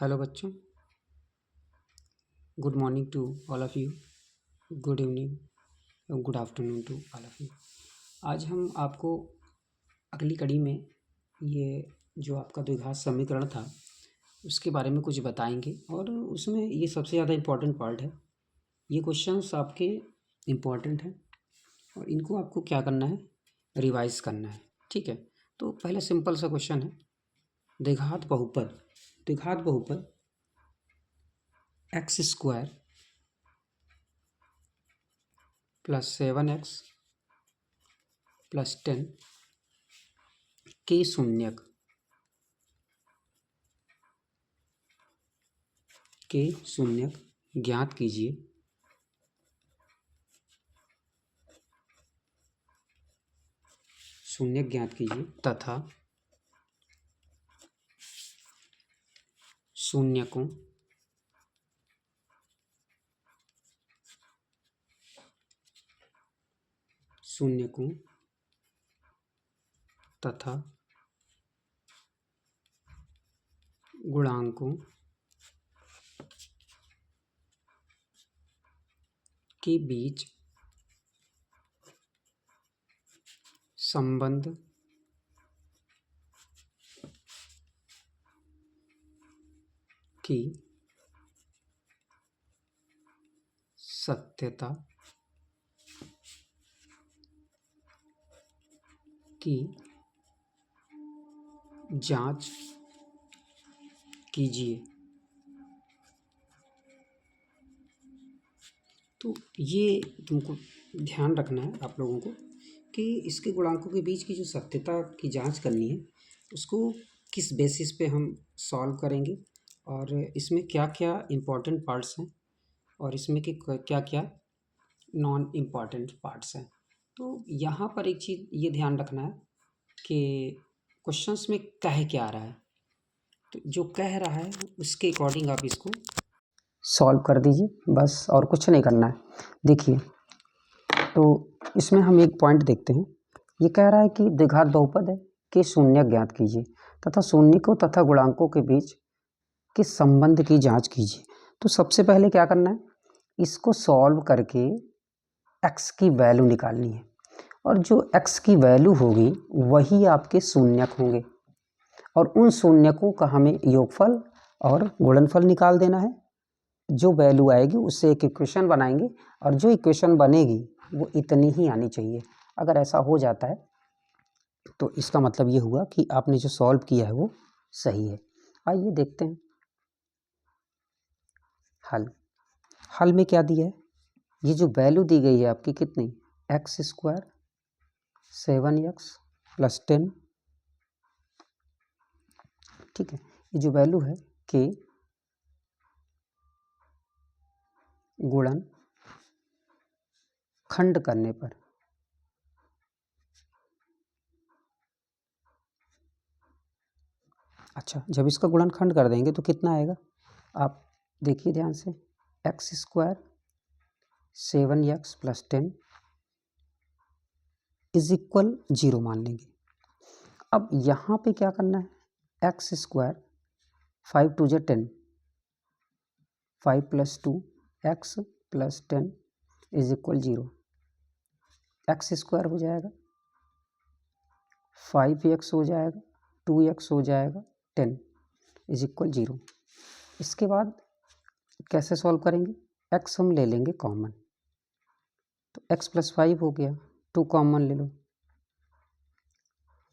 Hello बच्चों, good morning to all of you, good evening, good afternoon to all of you. आज हम आपको अगली कड़ी में ये जो आपका द्विघात समीकरण था उसके बारे में कुछ बताएंगे और उसमें ये सबसे ज़्यादा इम्पोर्टेंट पार्ट है। ये क्वेश्चंस आपके इम्पोर्टेंट हैं और इनको आपको क्या करना है, रिवाइज करना है। ठीक है, तो पहले सिंपल सा क्वेश्चन है, द्विघात बहुपद x square plus 7x plus 10 के शून्यक ज्ञात कीजिए तथा शून्यकों तथा गुणांकों के बीच संबंध की सत्यता की जांच कीजिए। तो ये तुमको ध्यान रखना है आप लोगों को कि इसके गुणांकों के बीच की जो सत्यता की जांच करनी है उसको किस बेसिस पे हम सॉल्व करेंगे और इसमें क्या क्या इम्पोर्टेंट पार्ट्स हैं और इसमें के क्या क्या नॉन इम्पॉर्टेंट पार्ट्स हैं। तो यहाँ पर एक चीज़ ये ध्यान रखना है कि क्वेश्चंस में कह क्या रहा है, तो जो कह रहा है उसके अकॉर्डिंग आप इसको सॉल्व कर दीजिए, बस और कुछ नहीं करना है। देखिए, तो इसमें हम एक पॉइंट देखते हैं। ये कह रहा है कि द्विघात बहुपद है कि शून्य ज्ञात कीजिए तथा शून्यकों तथा गुणांकों के बीच के संबंध की जांच कीजिए। तो सबसे पहले क्या करना है, इसको सॉल्व करके x की वैल्यू निकालनी है और जो x की वैल्यू होगी वही आपके शून्यक होंगे और उन शून्यकों का हमें योगफल और गुणनफल निकाल देना है। जो वैल्यू आएगी उससे एक इक्वेशन बनाएंगे और जो इक्वेशन बनेगी वो इतनी ही आनी चाहिए। अगर ऐसा हो जाता है तो इसका मतलब ये हुआ कि आपने जो सॉल्व किया है वो सही है। आइए देखते हैं हल में क्या दिया है। ये जो वैल्यू दी गई है आपकी कितनी, एक्स स्क्वायर 7x प्लस 10, ठीक है। ये जो वैल्यू है के गुणन खंड करने पर जब इसका गुणनखंड कर देंगे तो कितना आएगा, आप देखिए ध्यान से, x square 7x plus 10 is equal 0 मान लेंगे। अब यहाँ पे क्या करना है, x square 5 2 10, 5 plus 2 x plus 10 is equal 0। X square हो जाएगा 5x हो जाएगा 2x हो जाएगा 10 इज इक्वल 0। इसके बाद कैसे सॉल्व करेंगे, x हम ले लेंगे कॉमन, तो x प्लस 5 हो गया, 2 कॉमन ले लो,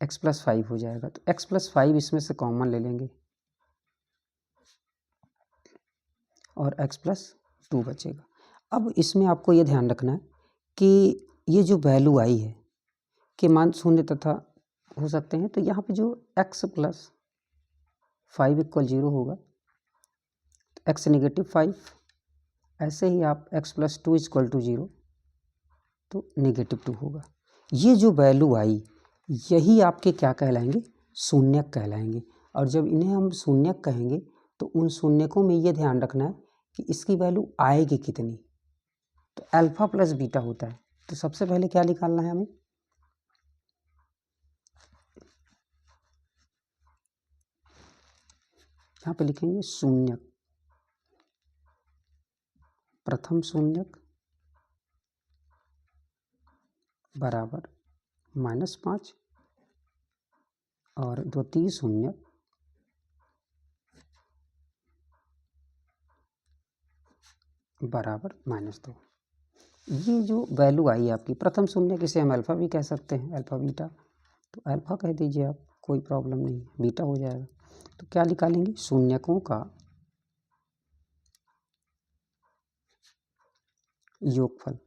x प्लस 5 हो जाएगा। तो x प्लस 5 इसमें से कॉमन ले लेंगे और x प्लस 2 बचेगा। अब इसमें आपको ये ध्यान रखना है कि ये जो वैल्यू आई है कि मान शून्य तथा हो सकते हैं, तो यहाँ पे जो x प्लस 5 इक्वल 0 होगा, x नेगेटिव 5, ऐसे ही आप x प्लस 2 इक्वल टू 0 तो नेगेटिव 2 होगा। ये जो वैल्यू आई यही आपके क्या कहलाएंगे, शून्यक कहलाएंगे। और जब इन्हें हम शून्यक कहेंगे तो उन शून्यकों में ये ध्यान रखना है कि इसकी वैल्यू आएगी कितनी, तो अल्फा प्लस बीटा होता है। तो सबसे पहले क्या निकालना है हमें, यहाँ पे लिखेंगे शून्यक, प्रथम शून्यक बराबर -5 और द्वितीय शून्यक बराबर -2। ये जो वैल्यू आई आपकी प्रथम शून्य, किसे हम अल्फ़ा भी कह सकते हैं, अल्फ़ा बीटा, तो अल्फ़ा कह दीजिए आप, कोई प्रॉब्लम नहीं, बीटा हो जाएगा। तो क्या निकालेंगे, शून्यकों का योगफल।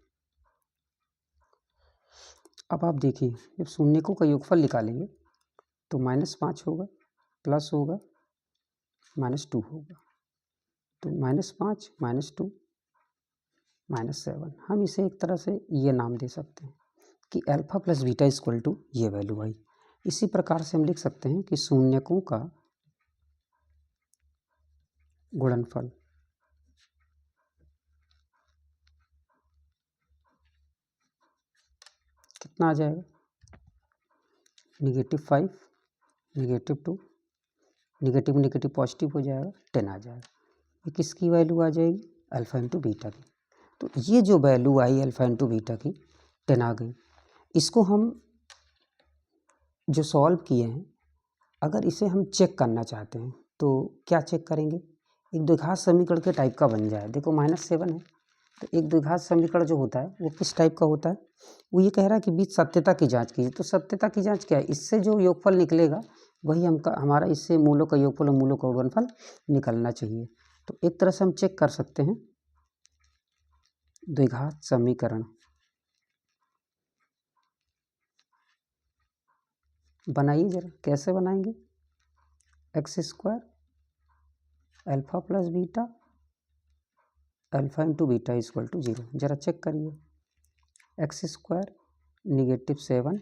अब आप देखिए, जब शून्यकों का योगफल निकालेंगे तो -5 होगा, प्लस होगा, -2 होगा, तो -5 -2 -7। हम इसे एक तरह से ये नाम दे सकते हैं कि alpha plus beta equal to ये वैल्यू आई। इसी प्रकार से हम लिख सकते हैं कि शून्यकों का गुणनफल कितना आ जाएगा, -5, -2, नेगेटिव नेगेटिव पॉजिटिव हो जाएगा, 10 आ जाएगा। ये किसकी वैल्यू आ जाएगी, अल्फ़ा इंटू बीटा की। तो ये जो वैल्यू आई अल्फ़ा इंटू बीटा की 10 आ गई। इसको हम जो सॉल्व किए हैं, अगर इसे हम चेक करना चाहते हैं तो क्या चेक करेंगे, एक द्विघात समीकरण के टाइप का बन जाए। देखो -7 है, तो एक द्विघात समीकरण जो होता है वो किस टाइप का होता है, वो ये कह रहा है कि बीच सत्यता की जांच कीजिए। तो सत्यता की जांच क्या है, इससे जो योगफल निकलेगा वही हमारा इससे मूलों का योगफल और मूलों का गुणनफल निकलना चाहिए। तो एक तरह से हम चेक कर सकते हैं द्विघात समीकरण बनाइए जरा, कैसे बनाएंगे, x² alpha plus beta alpha into beta equal to 0। जरा चेक करिए, x² -7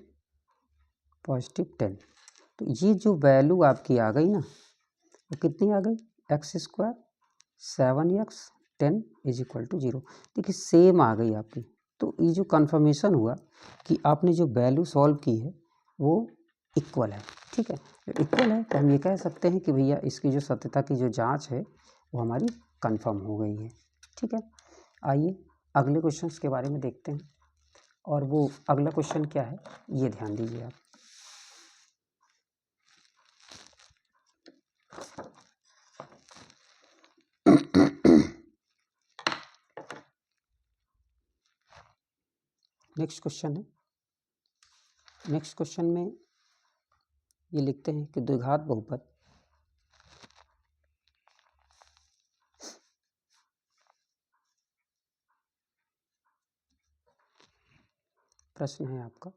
+10। तो ये जो वैल्यू आपकी आ गई ना, वो कितनी आ गई, x² 7x 10 इक्वल टू 0। देखिए सेम आ गई आपकी। तो ये जो कन्फर्मेशन हुआ कि आपने जो वैल्यू सॉल्व की है वो इक्वल है। ठीक है, जब इक्वल है तो हम ये कह सकते हैं कि भैया इसकी जो सत्यता की जो जांच है वो हमारी कंफर्म हो गई है। ठीक है, आइए अगले क्वेश्चंस के बारे में देखते हैं। और वो अगला क्वेश्चन क्या है, ये ध्यान दीजिए आप। नेक्स्ट क्वेश्चन है, नेक्स्ट क्वेश्चन में ये लिखते हैं कि द्विघात बहुपद प्रश्न है आपका,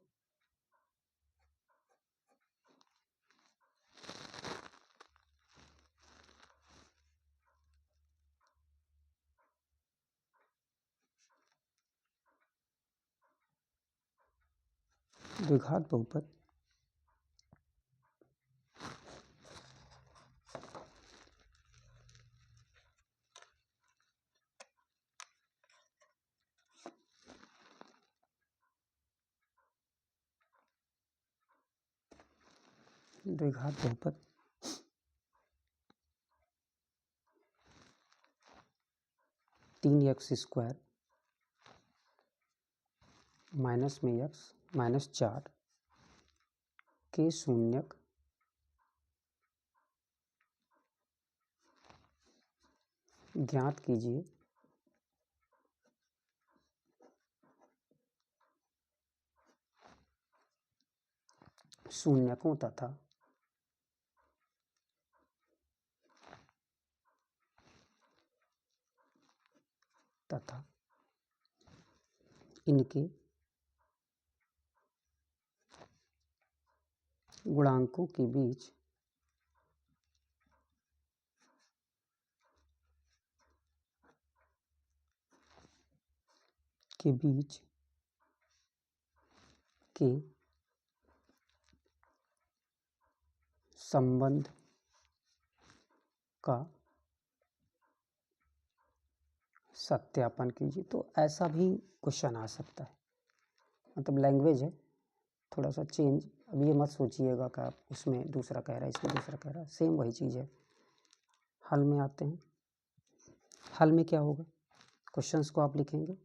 द्विघात बहुपद द्विघात बहुपद 3x² माइनस में x -4 के शून्यक ज्ञात कीजिए शून्यकों तथा इनके गुणांकों के बीच के संबंध का सत्यापन कीजिए। तो ऐसा भी क्वेश्चन आ सकता है, मतलब लैंग्वेज है थोड़ा सा चेंज। अब ये मत सोचिएगा कि आप उसमें दूसरा कह रहा है इसमें दूसरा कह रहा है, सेम वही चीज़ है। हल में आते हैं। हल में क्या होगा, क्वेश्चंस को आप लिखेंगे,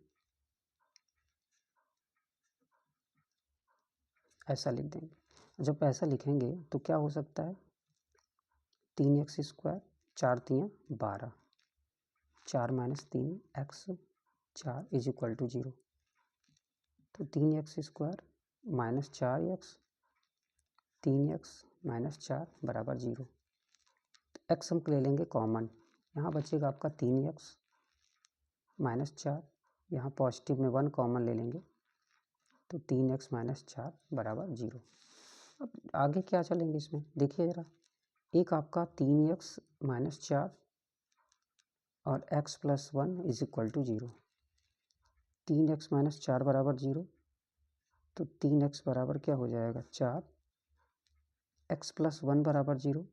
ऐसा लिख देंगे। जब ऐसा लिखेंगे तो क्या हो सकता है, 3x², 4 तियाँ 12, 4 - 3x 4 = 0। तो 3x² - 4x, 3x - 4 = 0। x हम ले लेंगे कॉमन, यहाँ बचेगा आपका 3x - 4, यहाँ पॉजिटिव में 1 कॉमन ले लेंगे तो 3x - 4 = 0। अब आगे क्या चलेंगे इसमें, देखिए ज़रा, एक आपका 3x - 4 और x + 1 = 0। 3x - 4 = 0, तो 3x बराबर क्या हो जाएगा 4, x + 1 = 0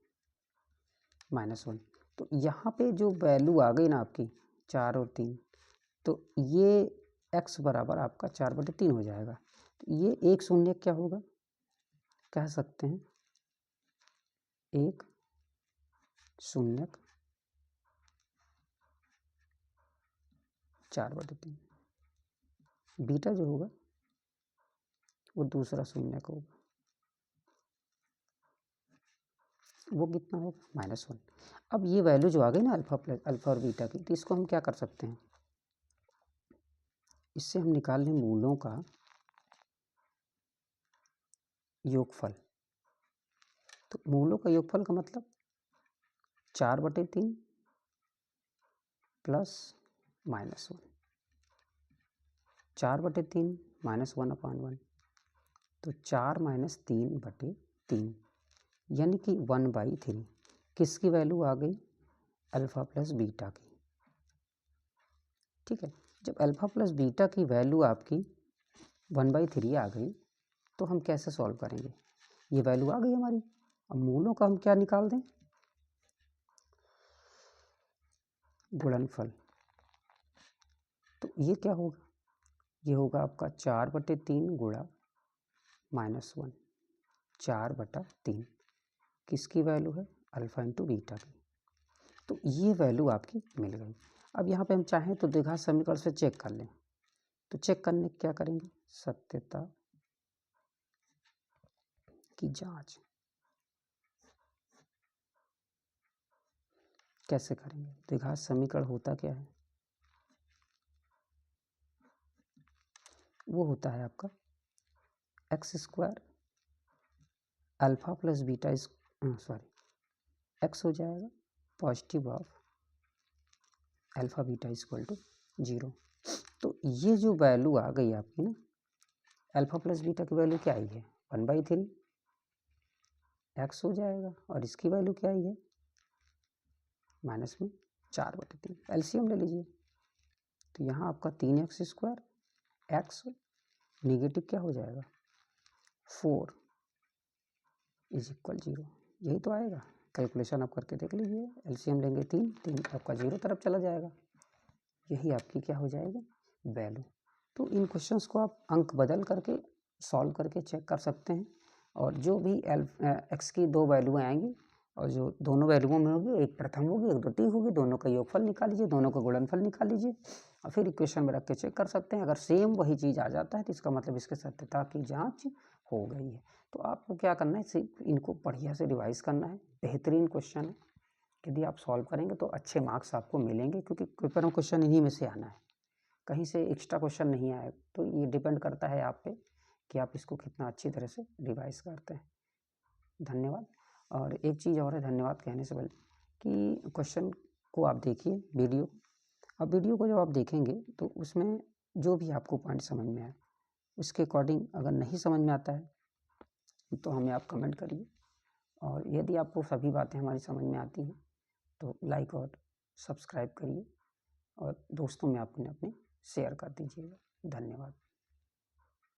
-1। तो यहाँ पे जो वैल्यू आ गई ना आपकी 4 और 3, तो ये x बराबर आपका 4/3 हो जाएगा। तो ये एक शून्य क्या होगा, कह सकते हैं 1 शून्य 4/3। बीटा जो होगा वो दूसरा शून्य होगा, वो कितना होगा -1। अब ये वैल्यू जो आ गई ना अल्फ़ा और बीटा की, तो इसको हम क्या कर सकते हैं, इससे हम निकाल लें मूलों का योगफल। तो मूलों का योगफल का मतलब 4/3 प्लस -1, 4/3 -1/1, तो 4 - 3/3, यानी कि 1/3। किसकी वैल्यू आ गई, अल्फ़ा प्लस बीटा की। ठीक है, जब अल्फ़ा प्लस बीटा की वैल्यू आपकी 1/3 आ गई तो हम कैसे सॉल्व करेंगे, ये वैल्यू आ गई हमारी। अब मूलों का हम क्या निकाल दें, गुणनफल। तो ये क्या होगा, ये होगा आपका 4/3 गुणा -1, 4/3 किसकी वैल्यू है, अल्फ़ा इंटू बीटा की। तो ये वैल्यू आपकी मिल गई। अब यहाँ पे हम चाहें तो द्विघात समीकरण से चेक कर लें, तो चेक करने क्या करेंगे, सत्यता की जांच कैसे करेंगे। द्विघात समीकरण होता क्या है, वो होता है आपका x² alpha plus beta x हो जाएगा पॉजिटिव ऑफ अल्फ़ा बीटा = 0। तो ये जो वैल्यू आ गई आपकी ना, अल्फ़ा प्लस बीटा की वैल्यू क्या आई है 1/3, x हो जाएगा, और इसकी वैल्यू क्या आई है -4/3। एलसीएम ले लीजिए, तो यहाँ आपका 3x², x निगेटिव क्या हो जाएगा 4 = 0, यही तो आएगा। कैलकुलेशन आप करके देख लीजिए, एलसीएम लेंगे 3 आपका 0 तरफ चला जाएगा, यही आपकी क्या हो जाएगी वैल्यू। तो इन क्वेश्चंस को आप अंक बदल करके सॉल्व करके चेक कर सकते हैं, और जो भी एक्स की 2 वैल्यूएँ आएंगी, और जो दोनों वैल्यूओं में होगी, एक प्रथम होगी एक द्वितीय होगी, दोनों का योगफल निकाल लीजिए, दोनों का गुणनफल निकाल लीजिए, और फिर इक्वेशन में रख के चेक कर सकते हैं। अगर सेम वही चीज़ आ जाता है तो इसका मतलब इसके सत्यता की जांच हो गई है। तो आपको क्या करना है, सिर्फ इनको बढ़िया से रिवाइज़ करना है, बेहतरीन क्वेश्चन है। यदि आप सॉल्व करेंगे तो अच्छे मार्क्स आपको मिलेंगे, क्योंकि पेपर में क्वेश्चन इन्हीं में से आना है, कहीं से एक्स्ट्रा क्वेश्चन नहीं आए। तो ये डिपेंड करता है आप पे कि आप इसको कितना अच्छी तरह से रिवाइज़ करते हैं। धन्यवाद। और एक चीज़ और है धन्यवाद कहने से पहले, कि क्वेश्चन को आप देखिए वीडियो, अब वीडियो को जब आप देखेंगे तो उसमें जो भी आपको पॉइंट समझ में आए उसके अकॉर्डिंग, अगर नहीं समझ में आता है तो हमें आप कमेंट करिए, और यदि आपको सभी बातें हमारी समझ में आती हैं तो लाइक और सब्सक्राइब करिए, और दोस्तों में अपने शेयर कर दीजिएगा। धन्यवाद।